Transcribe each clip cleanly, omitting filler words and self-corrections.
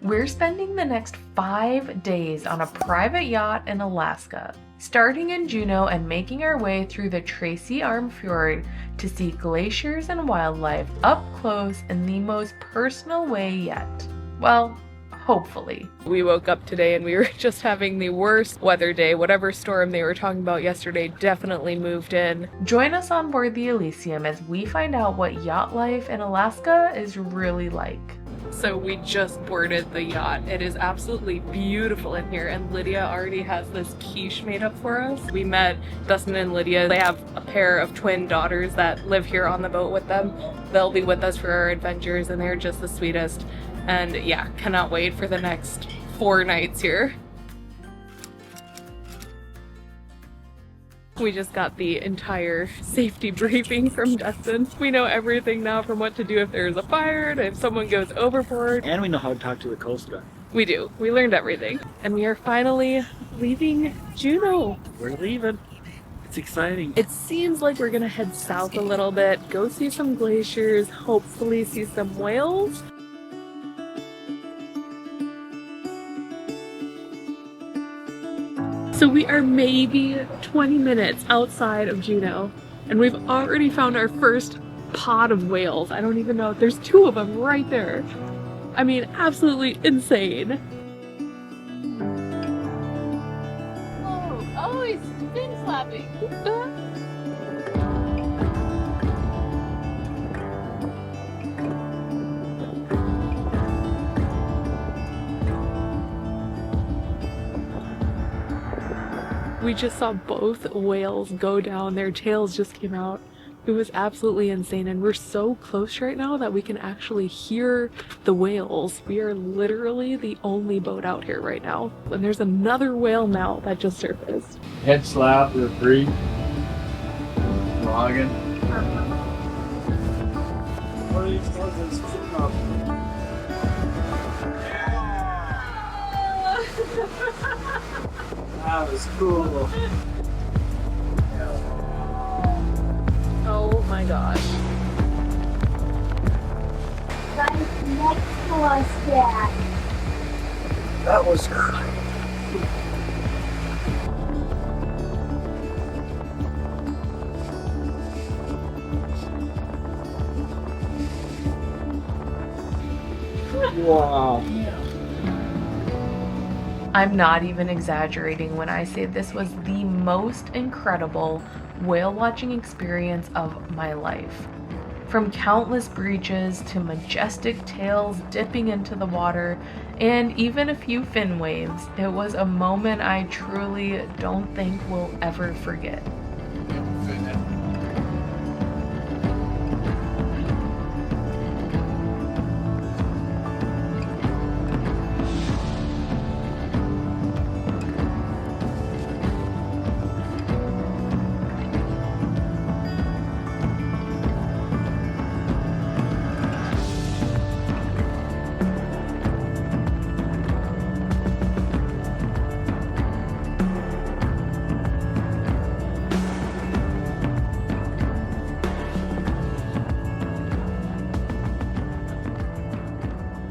We're spending the next 5 days on a private yacht in Alaska, starting in Juneau and making our way through the Tracy Fjord to see glaciers and wildlife up close in the most personal way yet. Well, hopefully. We woke up today and we were just having the worst weather day. Whatever storm they were talking about yesterday definitely moved in. Join us on board the Elysium as we find out what yacht life in Alaska is really like. So we just boarded the yacht. It is absolutely beautiful in here, and Lydia already has this quiche made up for us. We met Dustin and Lydia. They have a pair of twin daughters that live here on the boat with them. They'll be with us for our adventures, and they're just the sweetest. And yeah, cannot wait for the next 4 nights here. We just got the entire safety briefing from Dustin. We know everything now, from what to do if there's a fire and if someone goes overboard. And we know how to talk to the Coast Guard. We do. We learned everything. And we are finally leaving Juneau. We're leaving. It's exciting. It seems like we're gonna head south a little bit, go see some glaciers, hopefully see some whales. So we are maybe 20 minutes outside of Juneau, and we've already found our first pod of whales. I don't even know. There's 2 of them right there. I mean, absolutely insane. Oh, he's fin slapping. We just saw both whales go down. Their tails just came out. It was absolutely insane, and we're so close right now that we can actually hear the whales. We are literally the only boat out here right now. And there's another whale now that just surfaced. Head slap, they're free. Logging. What are these guys sitting up? That was cool. Oh my gosh. Right next to us, Dad. That was great. Wow. I'm not even exaggerating when I say this was the most incredible whale watching experience of my life. From countless breaches to majestic tails dipping into the water and even a few fin waves, it was a moment I truly don't think we'll ever forget.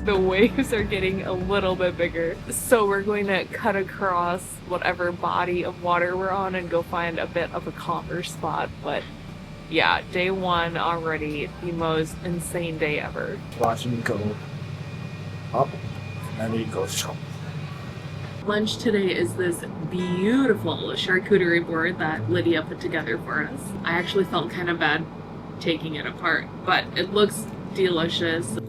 The waves are getting a little bit bigger. So we're going to cut across whatever body of water we're on and go find a bit of a calmer spot. But yeah, day 1 already, the most insane day ever. Watching it go up and then it goes up. Lunch today is this beautiful charcuterie board that Lydia put together for us. I actually felt kind of bad taking it apart, but it looks delicious.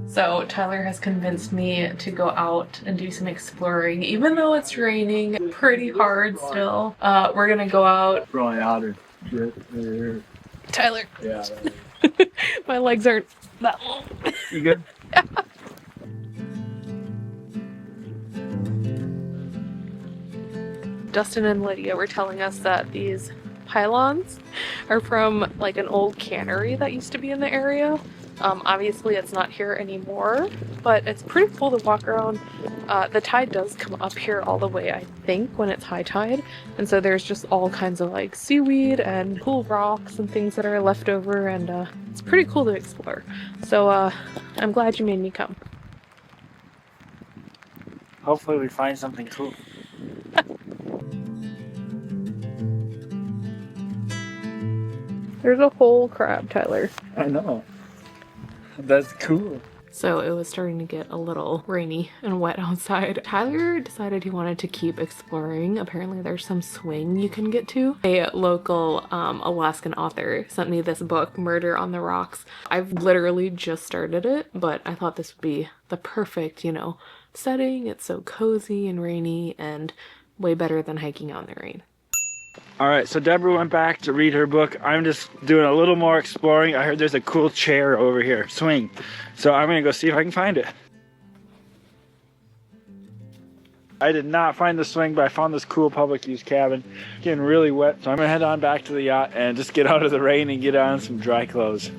So Tyler has convinced me to go out and do some exploring, even though it's raining pretty hard still. We're gonna go out. Probably out of there. Tyler, Yeah. my legs aren't that long. You good? Yeah. Dustin and Lydia were telling us that these pylons are from like an old cannery that used to be in the area. Obviously it's not here anymore, but it's pretty cool to walk around. The tide does come up here all the way, I think, when it's high tide. And so there's just all kinds of like seaweed and cool rocks and things that are left over, and it's pretty cool to explore. So I'm glad you made me come. Hopefully we find something cool. There's a whole crab, Tyler. I know. That's cool. So it was starting to get a little rainy and wet outside. Tyler decided he wanted to keep exploring. Apparently there's some swing you can get to. A local Alaskan author sent me this book, Murder on the Rocks. I've literally just started it, but I thought this would be the perfect, you know, setting. It's so cozy and rainy and way better than hiking out in the rain. All right, so Deborah went back to read her book. I'm just doing a little more exploring. I heard there's a cool chair over here, swing. So I'm gonna go see if I can find it. I did not find the swing, but I found this cool public use cabin. Getting really wet, so I'm gonna head on back to the yacht and just get out of the rain and get on some dry clothes.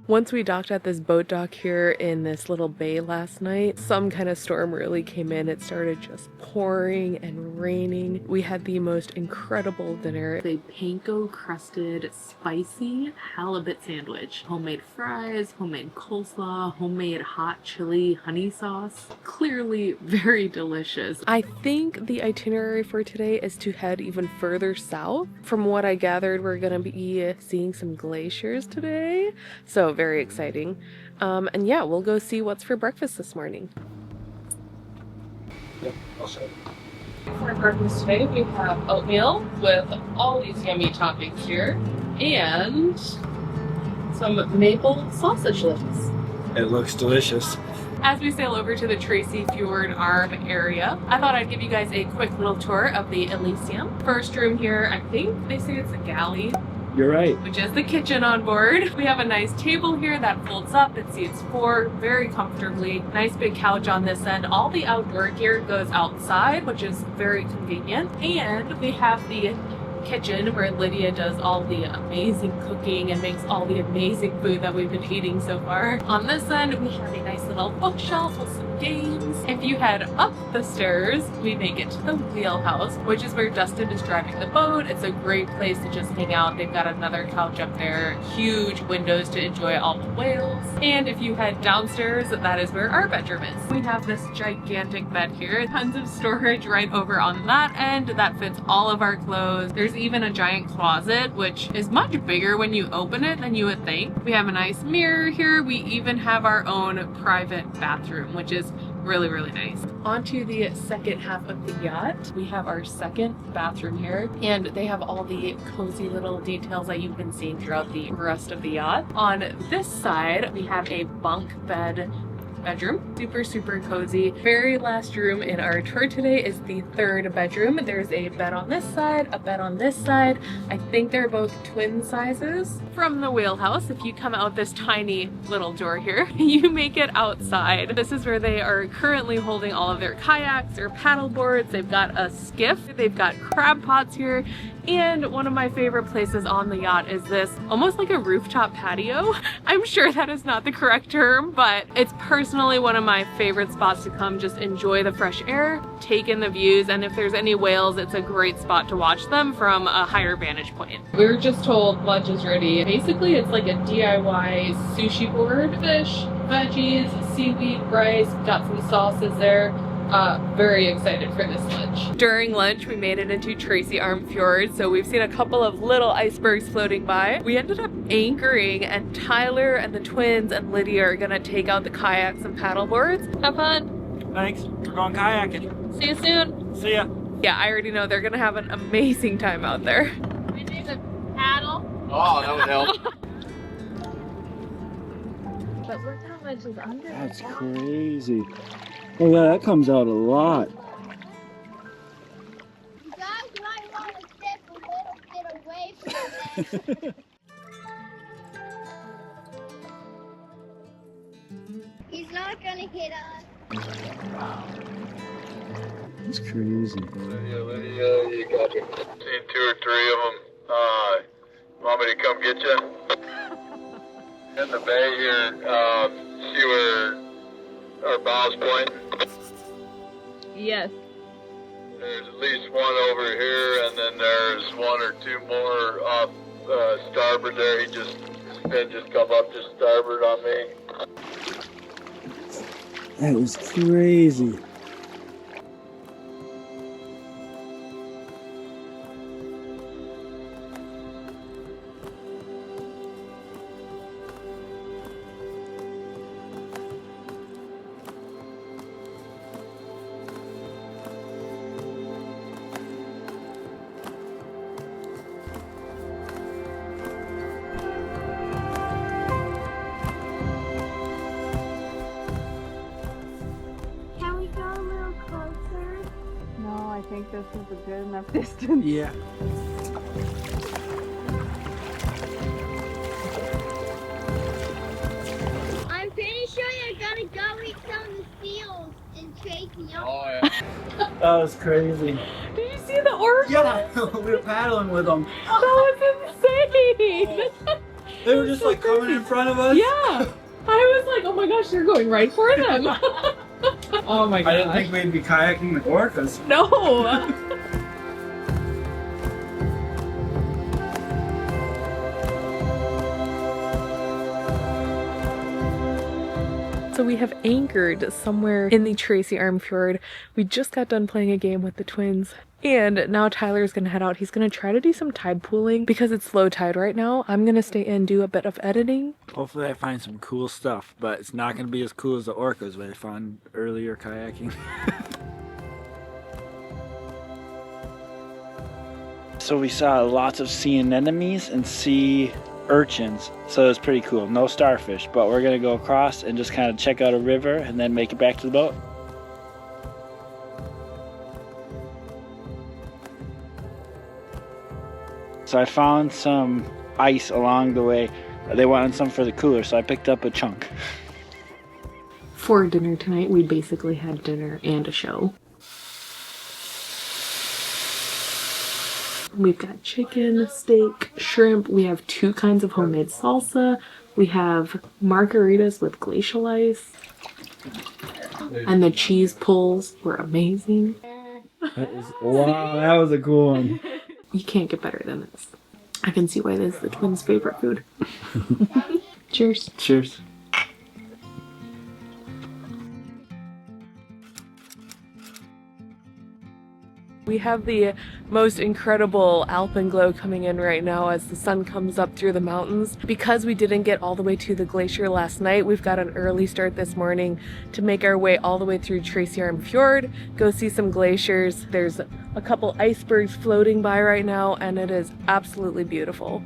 Once we docked at this boat dock here in this little bay last night, some kind of storm really came in. It started just pouring and raining. We had the most incredible dinner. A panko crusted spicy halibut sandwich. Homemade fries, homemade coleslaw, homemade hot chili honey sauce. Clearly very delicious. I think the itinerary for today is to head even further south. From what I gathered, we're gonna be seeing some glaciers today. So very exciting. And yeah, we'll go see what's for breakfast this morning. Yep, I'll show you. For breakfast today, we have oatmeal with all these yummy toppings here and some maple sausage links. It looks delicious. As we sail over to the Tracy Fjord Arm area, I thought I'd give you guys a quick little tour of the Elysium. First room here, I think they say it's a galley. You're right. Which is the kitchen on board. We have a nice table here that folds up. It seats 4 very comfortably. Nice big couch on this end. All the outdoor gear goes outside, which is very convenient. And we have the kitchen where Lydia does all the amazing cooking and makes all the amazing food that we've been eating so far. On this end, we have a nice little bookshelf with some games. If you head up the stairs, we make it to the wheelhouse, which is where Dustin is driving the boat. It's a great place to just hang out. They've got another couch up there, huge windows to enjoy all the whales. And if you head downstairs, that is where our bedroom is. We have this gigantic bed here, tons of storage right over on that end that fits all of our clothes. There's even a giant closet, which is much bigger when you open it than you would think. We have a nice mirror here. We even have our own private bathroom, which is really, really nice. Onto the second half of the yacht, we have our second bathroom here, and they have all the cozy little details that you've been seeing throughout the rest of the yacht. On this side, we have a bunk bed bedroom. Super, super cozy. Very last room in our tour today is the third bedroom. There's a bed on this side, a bed on this side. I think they're both twin sizes. From the wheelhouse, if you come out this tiny little door here, you make it outside. This is where they are currently holding all of their kayaks, their paddle boards. They've got a skiff. They've got crab pots here. And one of my favorite places on the yacht is this almost like a rooftop patio. I'm sure that is not the correct term, but it's personally one of my favorite spots to come just enjoy the fresh air, take in the views, and if there's any whales, it's a great spot to watch them from a higher vantage point. We were just told lunch is ready. Basically, it's like a DIY sushi board. Fish, veggies, seaweed, rice, got some sauces there. Very excited for this lunch. During lunch, we made it into Tracy Arm Fjord, so we've seen a couple of little icebergs floating by. We ended up anchoring, and Tyler and the twins and Lydia are gonna take out the kayaks and paddle boards. Have fun. Thanks. We're going kayaking. See you soon. See ya. Yeah, I already know they're gonna have an amazing time out there. We need a paddle. Oh, that would help. But look how much is under That's the crazy. Oh yeah, that comes out a lot. You guys might want to step a little bit away from that. He's not gonna hit us. That's crazy. Lydia, you got it. Seen 2 or 3 of get you. In the bay here, see where our bow's pointing? Yes. There's at least one over here, and then there's one or two more off starboard there. His fin just come up just starboard on me. That was crazy. Can we go a little closer? No, I think this is a good enough distance. Yeah. I'm pretty sure you're gonna go eat some of the seals in Tracy. Oh, yeah. That was crazy. Did you see the orca? Yeah, we were paddling with them. That was insane! They were just like coming in front of us. Yeah! I was like, oh my gosh, they're going right for them! Oh my gosh. I didn't think we'd be kayaking with orcas. No! So we have anchored somewhere in the Tracy Fjord. We just got done playing a game with the twins. And now Tyler's gonna head out. He's gonna try to do some tide pooling because it's low tide right now. I'm gonna stay in, do a bit of editing. Hopefully I find some cool stuff, but it's not going to be as cool as the orcas we found earlier kayaking. So we saw lots of sea anemones and sea urchins, so it was pretty cool. No starfish, but we're going to go across and just kind of check out a river and then make it back to the boat. So I found some ice along the way. They wanted some for the cooler, so I picked up a chunk. For dinner tonight, we basically had dinner and a show. We've got chicken, steak, shrimp. We have 2 kinds of homemade salsa. We have margaritas with glacial ice. And the cheese pulls were amazing. Wow, that was a cool one. You can't get better than this. I can see why this is the twins' favorite food. Cheers. Cheers. We have the most incredible alpenglow coming in right now as the sun comes up through the mountains. Because we didn't get all the way to the glacier last night, we've got an early start this morning to make our way all the way through Tracy Fjord, go see some glaciers. There's a couple icebergs floating by right now, and it is absolutely beautiful.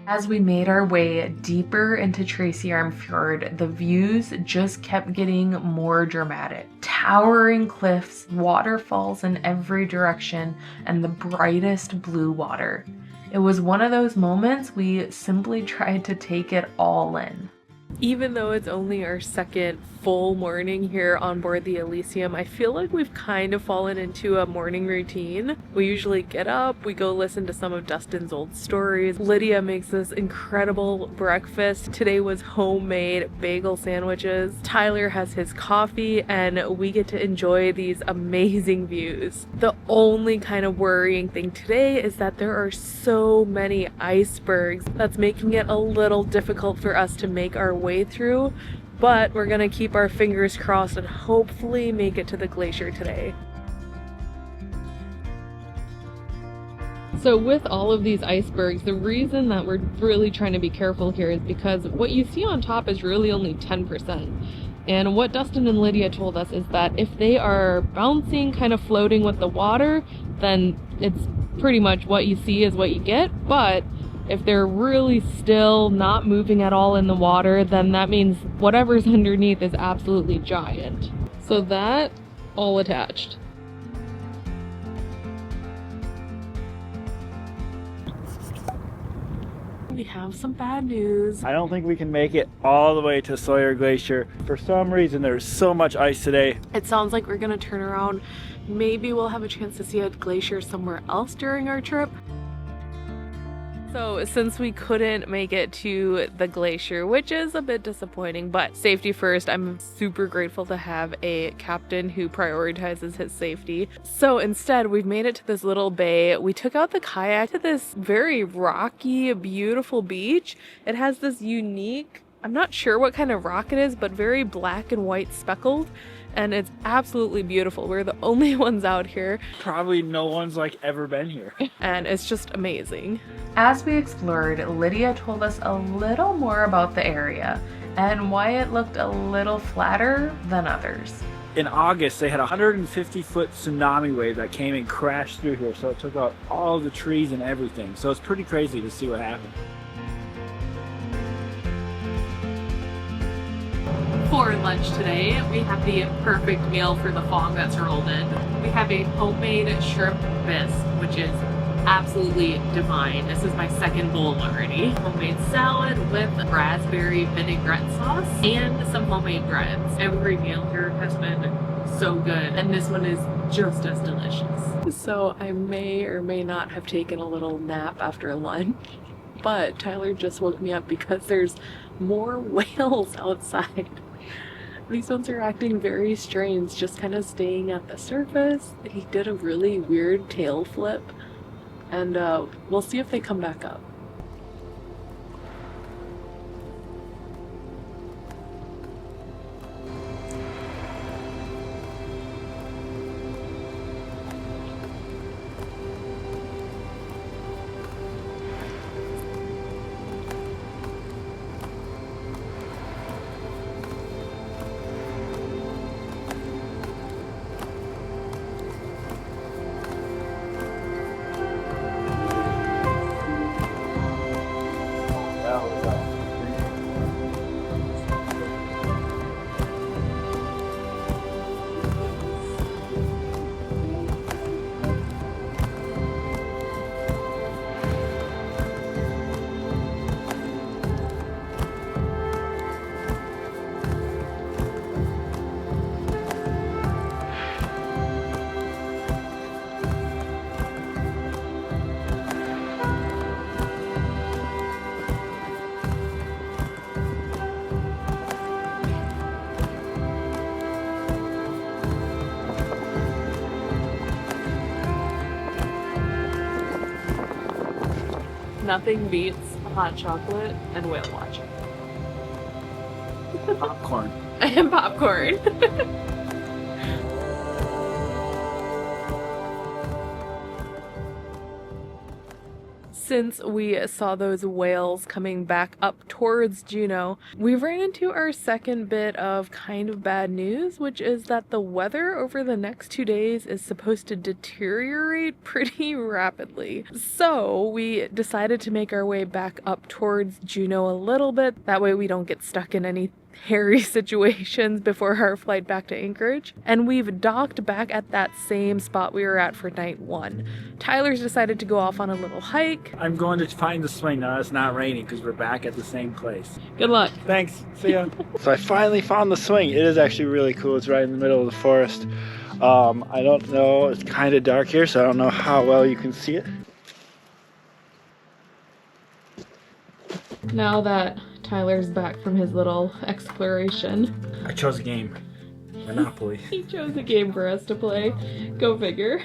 As we made our way deeper into Tracy Fjord, the views just kept getting more dramatic. Towering cliffs, waterfalls in every direction, and the brightest blue water. It was one of those moments we simply tried to take it all in. Even though it's only our second full morning here on board the Elysium, I feel like we've kind of fallen into a morning routine. We usually get up, we go listen to some of Dustin's old stories. Lydia makes this incredible breakfast. Today was homemade bagel sandwiches. Tyler has his coffee, and we get to enjoy these amazing views. The only kind of worrying thing today is that there are so many icebergs that's making it a little difficult for us to make our way through, but we're gonna keep our fingers crossed and hopefully make it to the glacier today. So with all of these icebergs, the reason that we're really trying to be careful here is because what you see on top is really only 10%. And what Dustin and Lydia told us is that if they are bouncing, kind of floating with the water, then it's pretty much what you see is what you get. But if they're really still not moving at all in the water, then that means whatever's underneath is absolutely giant. So that all attached. We have some bad news. I don't think we can make it all the way to Sawyer Glacier. For some reason, there's so much ice today. It sounds like we're gonna turn around. Maybe we'll have a chance to see a glacier somewhere else during our trip. So since we couldn't make it to the glacier, which is a bit disappointing, but safety first, I'm super grateful to have a captain who prioritizes his safety. So instead, we've made it to this little bay. We took out the kayak to this very rocky, beautiful beach. It has this unique, I'm not sure what kind of rock it is, but very black and white speckled. And it's absolutely beautiful. We're the only ones out here. Probably no one's like ever been here. And it's just amazing. As we explored, Lydia told us a little more about the area and why it looked a little flatter than others. In August, they had a 150-foot tsunami wave that came and crashed through here. So it took out all the trees and everything. So it's pretty crazy to see what happened. For lunch today, we have the perfect meal for the fog that's rolled in. We have a homemade shrimp bisque, which is absolutely divine. This is my second bowl already. Homemade salad with raspberry vinaigrette sauce and some homemade breads. Every meal here has been so good, and this one is just as delicious. So I may or may not have taken a little nap after lunch, but Tyler just woke me up because there's more whales outside. These ones are acting very strange, just kind of staying at the surface. He did a really weird tail flip, and we'll see if they come back up. Nothing beats hot chocolate and whale watching. Popcorn. And popcorn. Since we saw those whales coming back up towards Juneau, we ran into our second bit of kind of bad news, which is that the weather over the next 2 days is supposed to deteriorate pretty rapidly. So we decided to make our way back up towards Juneau a little bit. That way we don't get stuck in any hairy situations before our flight back to Anchorage, and we've docked back at that same spot we were at for night 1. Tyler's decided to go off on a little hike. I'm going to find the swing now. It's not raining because we're back at the same place. Good luck. Thanks. See ya. So I finally found the swing. It is actually really cool. It's right in the middle of the forest. I don't know. It's kind of dark here, so I don't know how well you can see it. Now that Tyler's back from his little exploration, I chose a game. Monopoly. he chose a game for us to play. Go figure.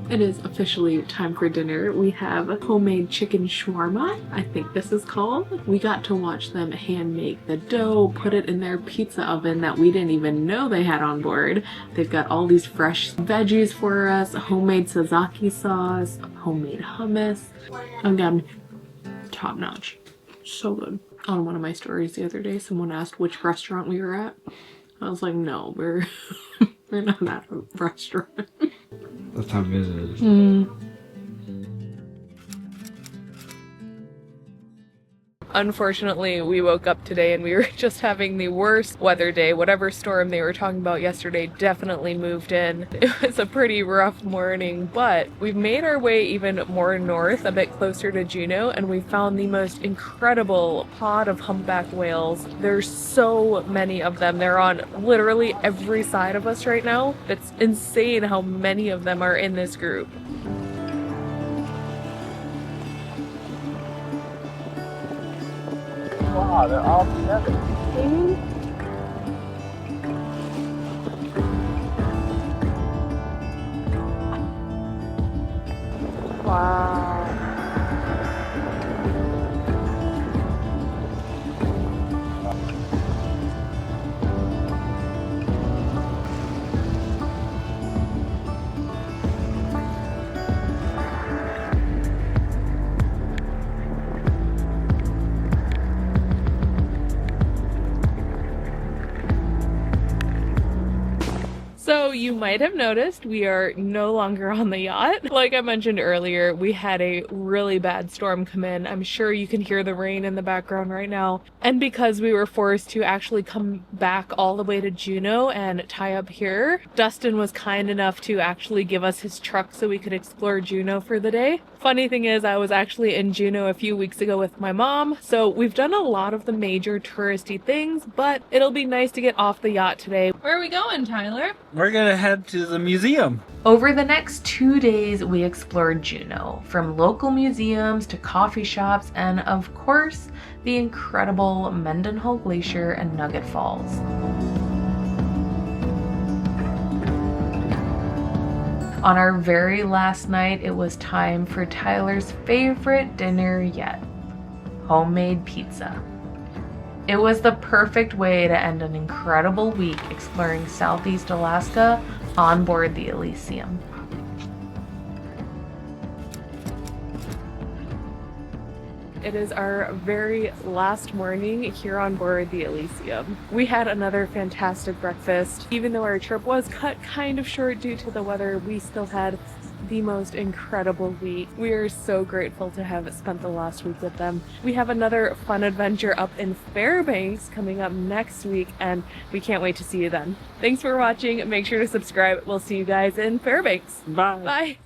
It is officially time for dinner. We have homemade chicken shawarma, I think this is called. We got to watch them hand make the dough, put it in their pizza oven that we didn't even know they had on board. They've got all these fresh veggies for us, homemade Sazaki sauce, homemade hummus. Again, top notch. So good. On one of my stories the other day, someone asked which restaurant we were at. I was like, no, we're not at a restaurant. That's how good it is. Unfortunately, we woke up today and we were just having the worst weather day. Whatever storm they were talking about yesterday definitely moved in. It was a pretty rough morning, but we've made our way even more north, a bit closer to Juneau, and we found the most incredible pod of humpback whales. There's so many of them. They're on literally every side of us right now. It's insane how many of them are in this group. Oh, they're all together. Wow. So you might have noticed we are no longer on the yacht. Like I mentioned earlier, we had a really bad storm come in. I'm sure you can hear the rain in the background right now. And because we were forced to actually come back all the way to Juneau and tie up here, Dustin was kind enough to actually give us his truck so we could explore Juneau for the day. Funny thing is, I was actually in Juneau a few weeks ago with my mom, so we've done a lot of the major touristy things, but it'll be nice to get off the yacht today. Where are we going, Tyler? We're gonna head to the museum. Over the next 2 days, we explored Juneau, from local museums to coffee shops, and of course, the incredible Mendenhall Glacier and Nugget Falls. On our very last night, it was time for Tyler's favorite dinner yet, homemade pizza. It was the perfect way to end an incredible week exploring Southeast Alaska on board the Elysium. It is our very last morning here on board the Elysium. We had another fantastic breakfast. Even though our trip was cut kind of short due to the weather, we still had the most incredible week. We are so grateful to have spent the last week with them. We have another fun adventure up in Fairbanks coming up next week, and we can't wait to see you then. Thanks for watching. Make sure to subscribe. We'll see you guys in Fairbanks. Bye. Bye.